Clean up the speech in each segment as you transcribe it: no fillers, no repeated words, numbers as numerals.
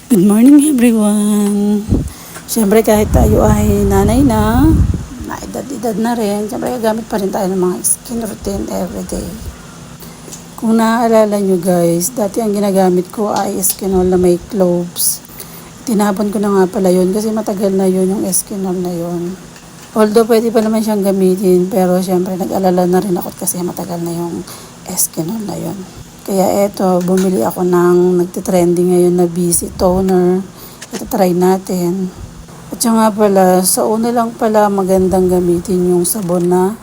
Good morning everyone! Siyempre kahit tayo ay nanay na edad-edad na rin, siyempre gagamit pa rin tayo ng mga skin routine everyday. Kung naaalala nyo guys, dati ang ginagamit ko ay Eskinol na may cloves. Tinapon ko na nga pala yun kasi matagal na yun yung Eskinol na yun. Although pwede pa naman siyang gamitin, pero siyempre nag-alala na rin ako kasi matagal na yung Eskinol na yun. Kaya eto, bumili ako ng nagtitrending ngayon na BC Toner. Ito try natin. At saka pala, sa una lang pala magandang gamitin yung sabon na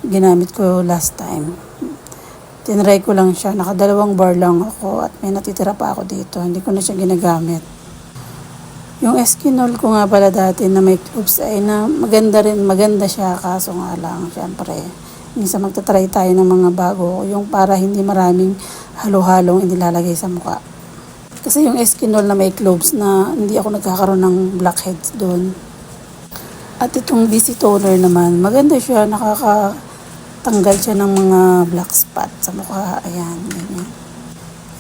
ginamit ko last time. Tinry ko lang siya, nakadalawang bar lang ako at may natitira pa ako dito. Hindi ko na siya ginagamit. Yung Eskinol ko nga pala dati na may cloves ay na maganda siya kaso nga lang, syempre. Minsan magta-try tayo ng mga bago, yung para hindi maraming halo-halong inilalagay sa mukha. Kasi yung Eskinol na may cloves na hindi ako nagkakaroon ng blackheads doon. At itong BC Toner naman, maganda siya, nakakatanggal siya ng mga black spot sa mukha. Ayan, ganyan.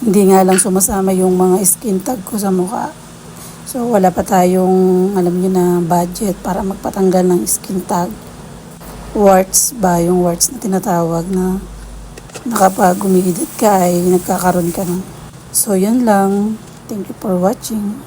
Hindi nga lang sumasama yung mga skin tag ko sa mukha. So wala pa tayong, alam niyo na, budget para magpatanggal ng skin tag. Warts ba, yung warts na tinatawag na nakapag umiidad ka ay nagkakaroon ka ng. So yan lang. Thank you for watching.